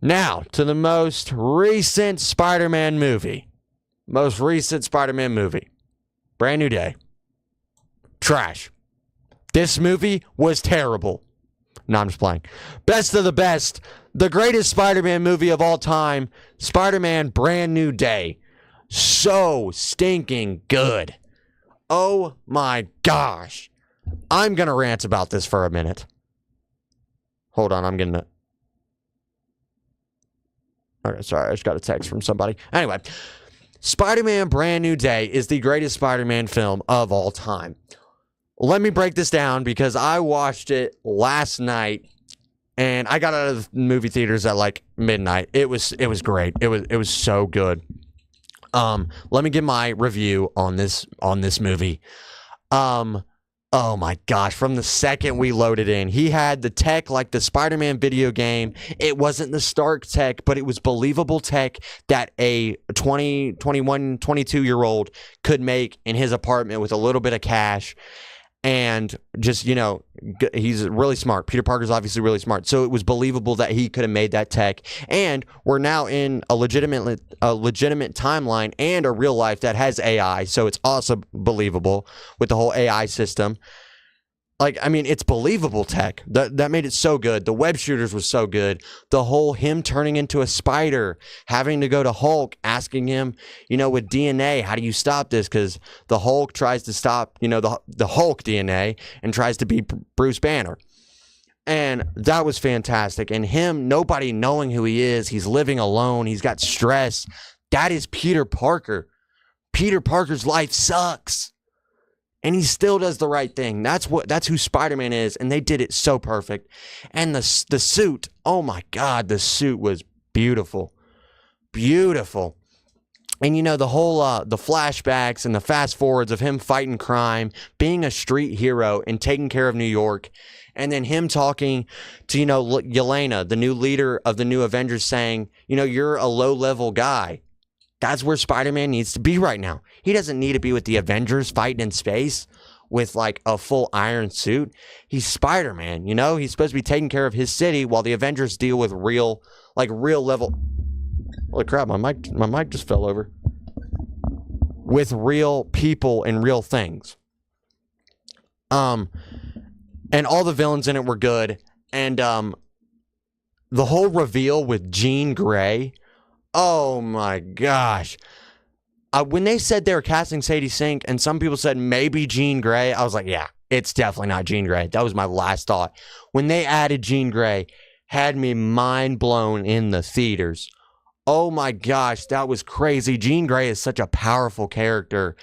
Now, to the most recent Spider-Man movie. Most recent Spider-Man movie. Brand New Day. Trash. This movie was terrible. No, I'm just playing. Best of the best. The greatest Spider-Man movie of all time. Spider-Man Brand New Day. So stinking good. Oh my gosh. I'm going to rant about this for a minute. Hold on, I'm going to... Okay, sorry, I just got a text from somebody. Anyway, Spider-Man Brand New Day is the greatest Spider-Man film of all time. Let me break this down because I watched it last night and I got out of the movie theaters at like midnight. It was great. It was so good. Let me give my review on this movie. Oh my gosh, from the second we loaded in, he had the tech like the Spider-Man video game. It wasn't the Stark tech, but it was believable tech that a 20, 21, 22-year-old could make in his apartment with a little bit of cash. And just, you know, he's really smart. Peter Parker's obviously really smart. So it was believable that he could have made that tech. And we're now in a legitimate timeline and a real life that has AI. So it's also believable with the whole AI system. Like, I mean, it's believable tech. That made it so good. The web shooters was so good. The whole him turning into a spider, having to go to Hulk, asking him, you know, with DNA, how do you stop this? Because the Hulk tries to stop, you know, the Hulk DNA and tries to be Bruce Banner. And that was fantastic. And him, nobody knowing who he is, he's living alone, he's got stress. That is Peter Parker. Peter Parker's life sucks. And he still does the right thing. That's who Spider-Man is, and they did it so perfect. And the suit, oh my God, the suit was beautiful. Beautiful. And you know, the whole the flashbacks and the fast forwards of him fighting crime, being a street hero and taking care of New York, and then him talking to, you know, Yelena, the new leader of the new Avengers, saying, you know, you're a low-level guy. That's where Spider-Man needs to be right now. He doesn't need to be with the Avengers fighting in space with like a full iron suit. He's Spider-Man, you know? He's supposed to be taking care of his city while the Avengers deal with real level. Holy crap, my mic just fell over. With real people and real things. And all the villains in it were good. And the whole reveal with Jean Grey. Oh my gosh. When they said they were casting Sadie Sink and some people said maybe Jean Grey, I was like, yeah, it's definitely not Jean Grey. That was my last thought. When they added Jean Grey, had me mind blown in the theaters. Oh my gosh, that was crazy. Jean Grey is such a powerful character.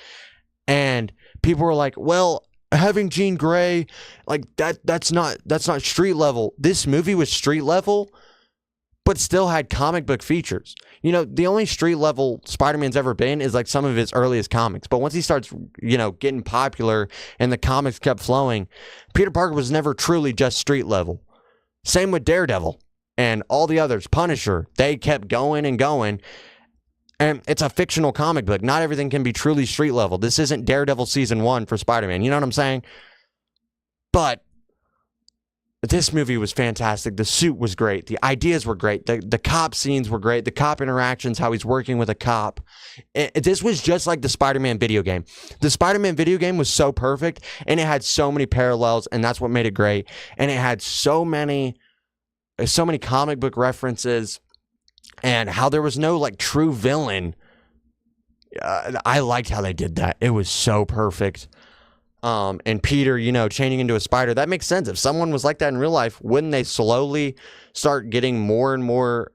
And people were like, well, having Jean Grey, like that's not street level. This movie was street level, but still had comic book features. You know, the only street level Spider-Man's ever been is like some of his earliest comics. But once he starts, you know, getting popular and the comics kept flowing, Peter Parker was never truly just street level. Same with Daredevil and all the others. Punisher, they kept going and going. And it's a fictional comic book. Not everything can be truly street level. This isn't Daredevil season 1 for Spider-Man. You know what I'm saying? But this movie was fantastic. The suit was great. The ideas were great. The cop scenes were great. The cop interactions, how he's working with a cop. This was just like the Spider-Man video game. The Spider-Man video game was so perfect, and it had so many parallels, and that's what made it great. And it had so many comic book references, and how there was no like true villain. I liked how they did that. It was so perfect. And Peter, you know, changing into a spider, that makes sense. If someone was like that in real life, wouldn't they slowly start getting more and more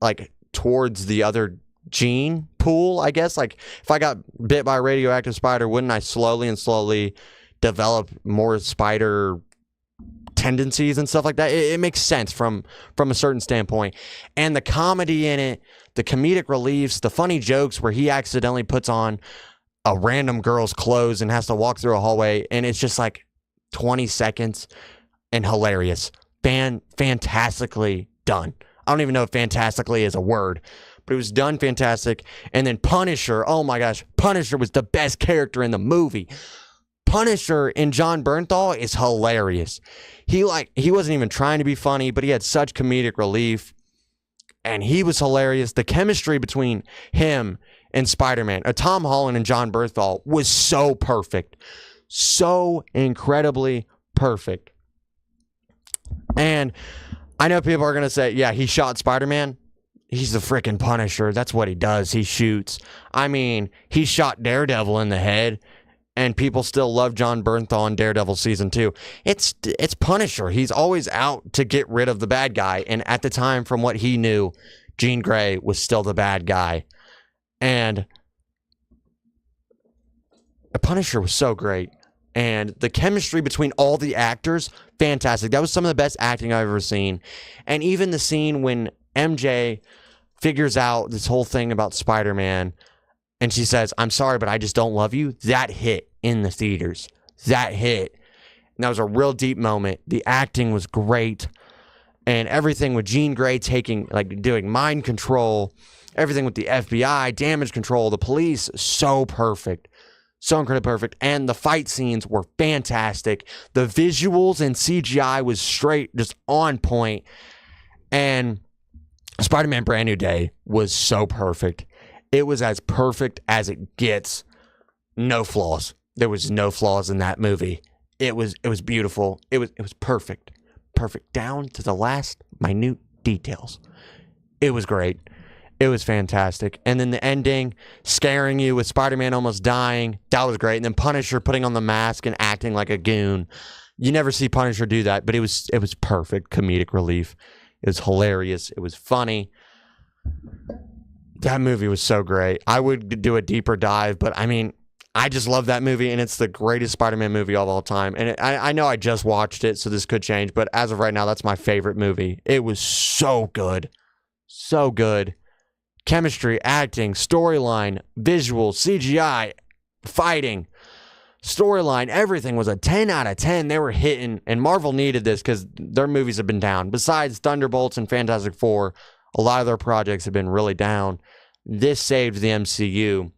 like towards the other gene pool, I guess? Like if I got bit by a radioactive spider, wouldn't I slowly develop more spider tendencies and stuff like that? It makes sense from a certain standpoint. And the comedy in it, the comedic reliefs, the funny jokes where he accidentally puts on a random girl's clothes and has to walk through a hallway, and it's just like 20 seconds and hilarious. Fantastically done. I don't even know if fantastically is a word, but it was done fantastic. And then Punisher, oh my gosh, Punisher was the best character in the movie. Punisher in Jon Bernthal is hilarious. He wasn't even trying to be funny, but he had such comedic relief. and he was hilarious. The chemistry between him and Spider-Man, Tom Holland and John Bernthal, was so perfect. So incredibly perfect. And I know people are going to say, yeah, he shot Spider-Man. He's the freaking Punisher. That's what he does. He shoots. I mean, he shot Daredevil in the head, and people still love John Bernthal in Daredevil Season 2. It's Punisher. He's always out to get rid of the bad guy. And at the time, from what he knew, Jean Grey was still the bad guy. And the Punisher was so great. And the chemistry between all the actors, fantastic. That was some of the best acting I've ever seen. And even the scene when MJ figures out this whole thing about Spider-Man, and she says, "I'm sorry, but I just don't love you," that hit in the theaters. That hit. And that was a real deep moment. The acting was great. And everything with Jean Grey doing mind control, everything with the FBI, damage control, the police, so perfect. So incredibly perfect. And the fight scenes were fantastic. The visuals and CGI was straight, just on point. And Spider-Man Brand New Day was so perfect. It was as perfect as it gets. No flaws. There was no flaws in that movie. It was beautiful. It was perfect. Perfect down to the last minute details. It was great. It was fantastic. And then the ending, scaring you with Spider-Man almost dying, that was great. And then Punisher putting on the mask and acting like a goon. You never see Punisher do that, but it was perfect comedic relief. It was hilarious. It was funny. That movie was so great. I would do a deeper dive, but I mean, I just love that movie, and it's the greatest Spider-Man movie of all time. And I know I just watched it, so this could change, but as of right now, that's my favorite movie. It was so good. So good. Chemistry, acting, storyline, visuals, CGI, fighting, storyline, everything was a 10 out of 10. They were hitting, and Marvel needed this because their movies have been down. Besides Thunderbolts and Fantastic Four, a lot of their projects have been really down. This saved the MCU.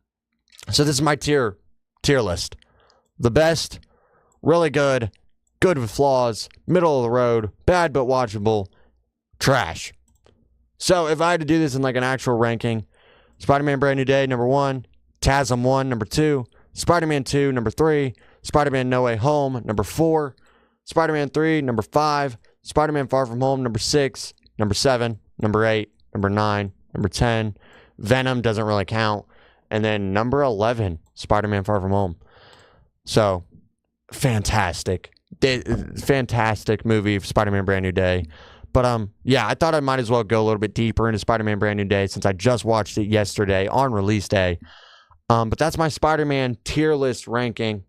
So this is my tier list. The best, really good, good with flaws, middle of the road, bad but watchable, trash. So if I had to do this in like an actual ranking, Spider-Man Brand New Day, number 1, TASM 1, number 2, Spider-Man 2, number 3, Spider-Man No Way Home, number 4, Spider-Man 3, number 5, Spider-Man Far From Home, number 6, number 7, number 8, number 9, number 10, Venom doesn't really count, and then number 11, Spider-Man Far From Home. So, fantastic. Fantastic movie, Spider-Man Brand New Day. But yeah, I thought I might as well go a little bit deeper into Spider-Man Brand New Day since I just watched it yesterday on release day. But that's my Spider-Man tier list ranking.